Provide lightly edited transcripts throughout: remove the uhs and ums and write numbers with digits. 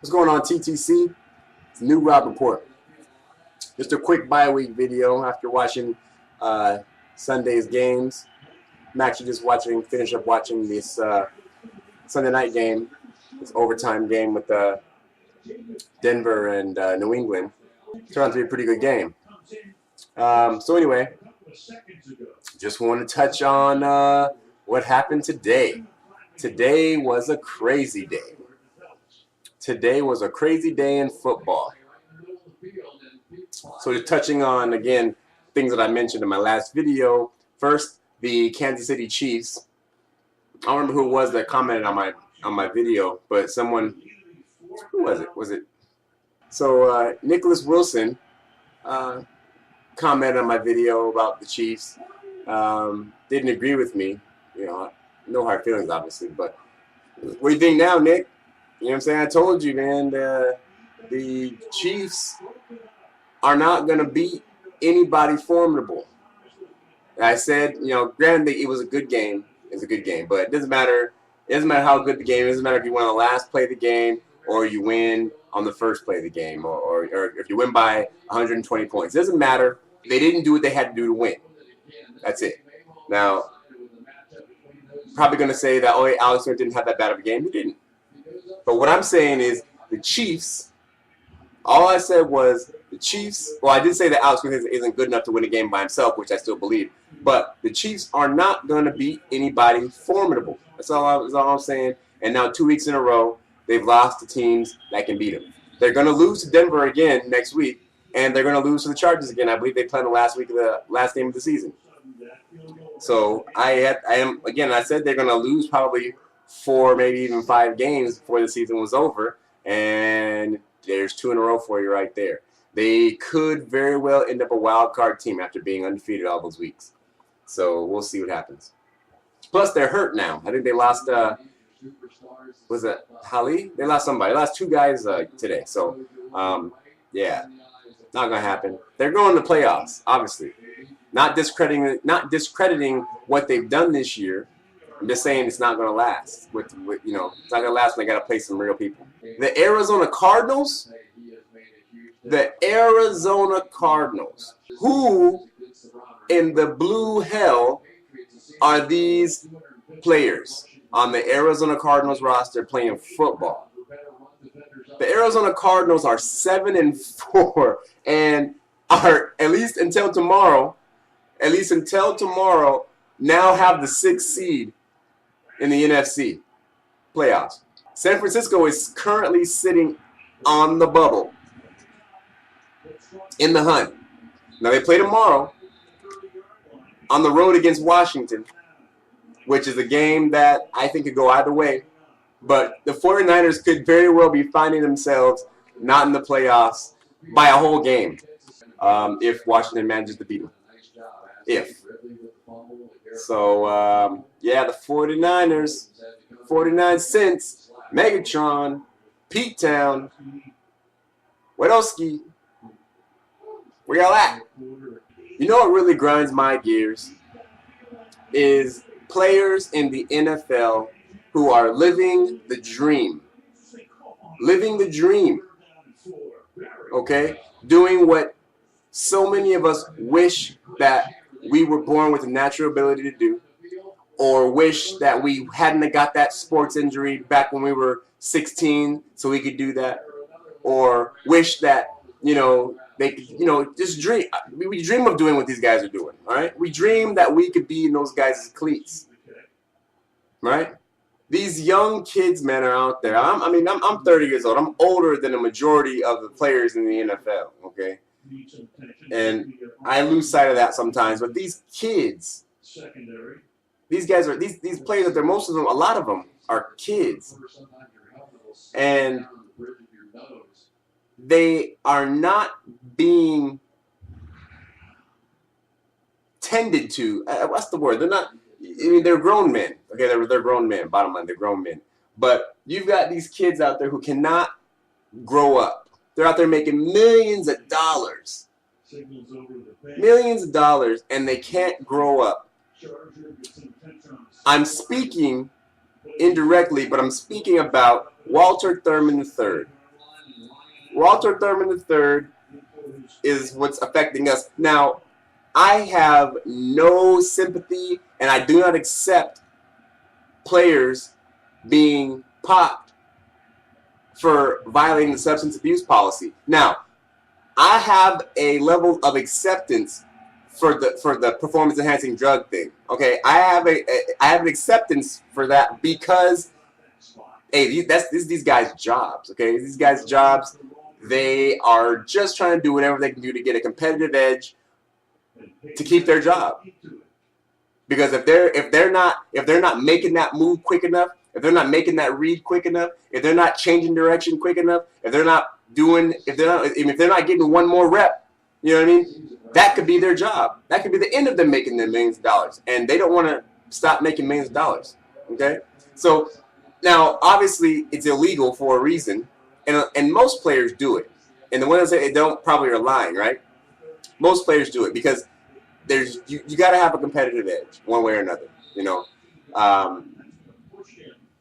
What's going on, TTC? It's New Rob Report. Just a quick bye week video after watching Sunday's games. I'm actually just finish up watching this Sunday night game, this overtime game with Denver and New England. Turned out to be a pretty good game. So anyway, just want to touch on what happened today. Today was a crazy day. Today was a crazy day in football. So just touching on, again, things that I mentioned in my last video. First, the Kansas City Chiefs. I don't remember who it was that commented on my video, but someone, who was it? So Nicholas Wilson commented on my video about the Chiefs. Didn't agree with me. You know, no hard feelings, obviously. But what do you think now, Nick? You know what I'm saying? I told you, man, the Chiefs are not going to beat anybody formidable. I said, you know, granted, it was a good game. It's a good game. But it doesn't matter. It doesn't matter how good the game is. It doesn't matter if you win on the last play of the game or you win on the first play of the game or if you win by 120 points. It doesn't matter. They didn't do what they had to do to win. That's it. Now, probably going to say that, oh, Alex Smith didn't have that bad of a game. He didn't. But what I'm saying is the Chiefs, all I said was the Chiefs, well, I did say that Alex Smith isn't good enough to win a game by himself, which I still believe. But the Chiefs are not going to beat anybody formidable. That's all I'm saying. And now 2 weeks in a row, they've lost to teams that can beat them. They're going to lose to Denver again next week, and they're going to lose to the Chargers again. I believe they play the last game of the season. So I said they're going to lose probably 4, maybe even 5 games before the season was over, and there's 2 in a row for you right there. They could very well end up a wild card team after being undefeated all those weeks. So we'll see what happens. Plus, they're hurt now. I think they lost, was it Hali? They lost somebody. They lost 2 guys today. So, yeah, not going to happen. They're going to playoffs, obviously. Not discrediting what they've done this year. I'm just saying it's not going to last. It's not going to last when they got to play some real people. The Arizona Cardinals. Who in the blue hell are these players on the Arizona Cardinals roster playing football? The Arizona Cardinals are 7-4 and are, at least until tomorrow, now have the 6th seed in the NFC playoffs. San Francisco is currently sitting on the bubble, in the hunt. Now they play tomorrow on the road against Washington, which is a game that I think could go either way. But the 49ers could very well be finding themselves not in the playoffs by a whole game if Washington manages to beat them. So, yeah, the 49ers, 49 cents, Megatron, Pete Town, Wedowski, where y'all at? You know what really grinds my gears is players in the NFL who are living the dream. Living the dream. Okay? Doing what so many of us wish that we were born with a natural ability to do, or wish that we hadn't got that sports injury back when we were 16 so we could do that, or wish that, they could, just dream. We dream of doing what these guys are doing, all right? We dream that we could be in those guys' cleats, right? These young kids, man, are out there. I'm 30 years old. I'm older than the majority of the players in the NFL, okay? And I lose sight of that sometimes. But these kids, these guys are these players out there. Most of them, a lot of them, are kids, and they are not being tended to. What's the word? They're not. They're grown men. Okay, they're grown men. Bottom line, they're grown men. But you've got these kids out there who cannot grow up. They're out there making millions of dollars, and they can't grow up. I'm speaking indirectly, but I'm speaking about Walter Thurmond III. Walter Thurmond III is what's affecting us. Now, I have no sympathy, and I do not accept players being popped for violating the substance abuse policy. Now, I have a level of acceptance for the performance enhancing drug thing. Okay, I have an acceptance for that because hey, these guys' jobs. Okay, these guys' jobs. They are just trying to do whatever they can do to get a competitive edge to keep their job. Because if they're not making that move quick enough, if they're not making that read quick enough, if they're not changing direction quick enough, if they're not getting one more rep, you know what I mean? That could be their job. That could be the end of them making their millions of dollars, and they don't want to stop making millions of dollars. Okay, so now obviously it's illegal for a reason, and most players do it. And the ones that don't probably are lying, right? Most players do it because you got to have a competitive edge one way or another. You know, I'm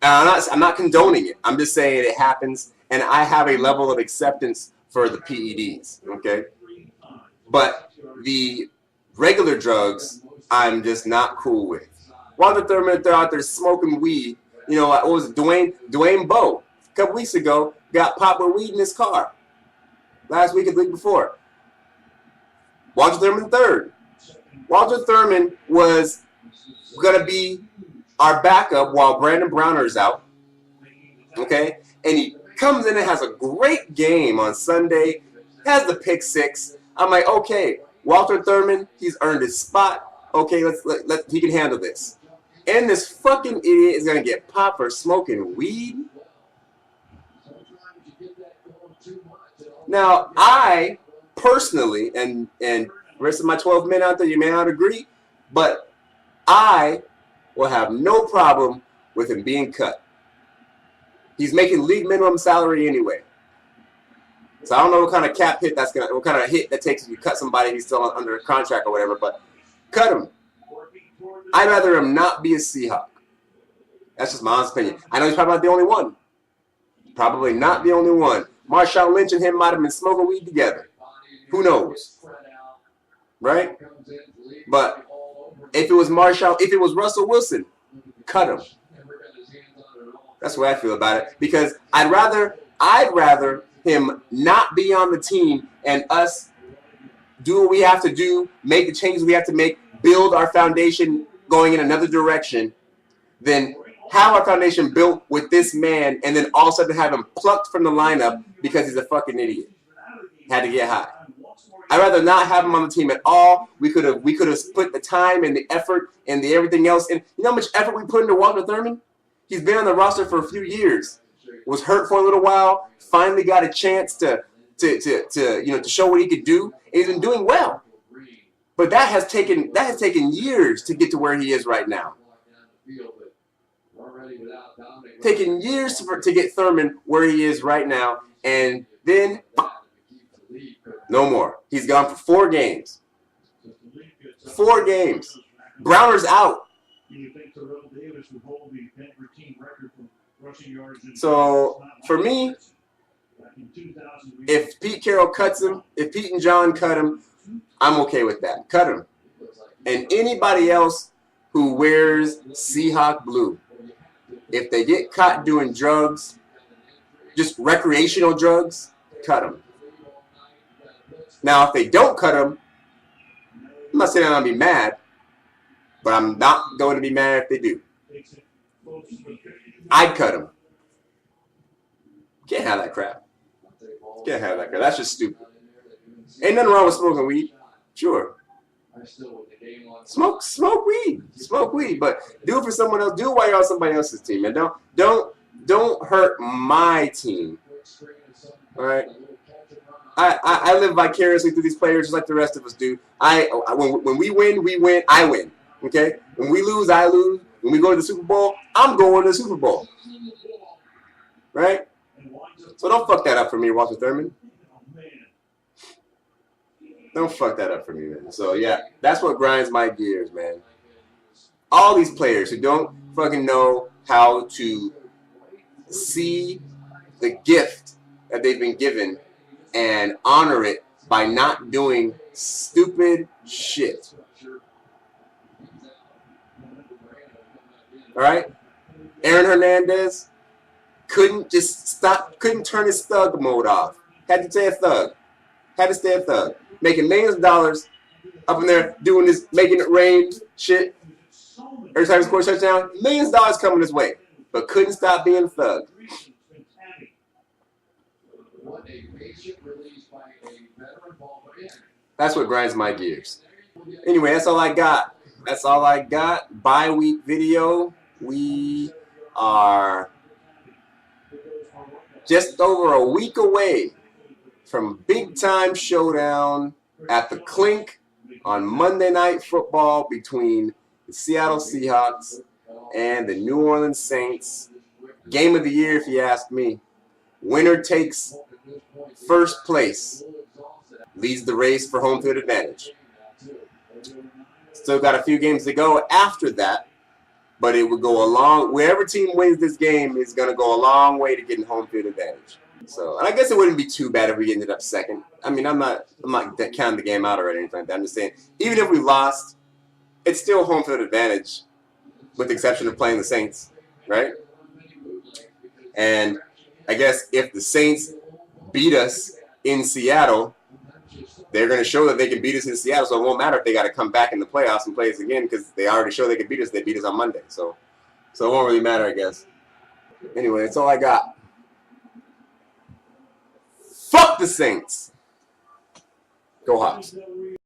not condoning it. I'm just saying it happens, and I have a level of acceptance for the PEDs. Okay, but the regular drugs, I'm just not cool with. Walter Thurmond, they're out there smoking weed. You know, what was it? Dwayne Bowe a couple weeks ago got popped with weed in his car. Last week or the week before. Walter Thurmond III. Walter Thurmond was going to be our backup while Brandon Browner's out. Okay? And he comes in and has a great game on Sunday, has the pick six. I'm like, okay, Walter Thurmond, he's earned his spot. Okay, he can handle this. And this fucking idiot is going to get popped for smoking weed? Now, I personally, and the rest of my 12 men out there, you may not agree, but I will have no problem with him being cut. He's making league minimum salary anyway. So I don't know what kind of cap hit what kind of hit that takes if you cut somebody who's still under a contract or whatever, but cut him. I'd rather him not be a Seahawk. That's just my honest opinion. I know he's probably not the only one. Probably not the only one. Marshawn Lynch and him might have been smoking weed together. Who knows? Right? But if it was Russell Wilson, cut him. That's the way I feel about it. Because I'd rather him not be on the team and us do what we have to do, make the changes we have to make, build our foundation going in another direction, than have our foundation built with this man and then all of a sudden have him plucked from the lineup because he's a fucking idiot. Had to get high. I'd rather not have him on the team at all. We could have put the time and the effort and the everything else in. You know how much effort we put into Walter Thurmond? He's been on the roster for a few years. Was hurt for a little while. Finally got a chance to show what he could do. And he's been doing well. But that has taken years to get to where he is right now. Taking years to get Thurmond where he is right now, and then no more. He's gone for 4 games. 4 games. Browner's out. So for me, if Pete Carroll cuts him, if Pete and John cut him, I'm okay with that. Cut him. And anybody else who wears Seahawk blue, if they get caught doing drugs, just recreational drugs, cut them. Now, if they don't cut them, I'm not saying I'm going to be mad, but I'm not going to be mad if they do. I'd cut them. Can't have that crap. Can't have that crap. That's just stupid. Ain't nothing wrong with smoking weed. Sure. Smoke weed, but do it for someone else. Do it while you're on somebody else's team, and don't hurt my team. All right. I live vicariously through these players just like the rest of us do. When we win, I win. Okay? When we lose, I lose. When we go to the Super Bowl, I'm going to the Super Bowl. Right? So don't fuck that up for me, Walter Thurmond. Don't fuck that up for me, man. So, yeah, that's what grinds my gears, man. All these players who don't fucking know how to see the gift that they've been given and honor it by not doing stupid shit. All right? Aaron Hernandez couldn't turn his thug mode off. Had to stay a thug. Had to stay a thug. Making millions of dollars up in there doing this, making it rain shit. Every time he scores a touchdown, millions of dollars coming his way. But couldn't stop being a thug. That's what grinds my gears. Anyway, that's all I got. That's all I got. Bye-week video. We are just over a week away from big-time showdown at the Clink on Monday Night Football between the Seattle Seahawks and the New Orleans Saints. Game of the year, if you ask me. Winner takes first place. Leads the race for home field advantage. Still got a few games to go after that, but it would go a long, wherever team wins this game is going to go a long way to getting home field advantage. So, and I guess it wouldn't be too bad if we ended up second. I mean, I'm not counting the game out or anything like that. I'm just saying, even if we lost, it's still home field advantage, with the exception of playing the Saints, right? And I guess if the Saints beat us in Seattle, they're going to show that they can beat us in Seattle, so it won't matter if they got to come back in the playoffs and play us again because they already show they can beat us. They beat us on Monday, so it won't really matter, I guess. Anyway, that's all I got. Fuck the Saints. Go Hawks.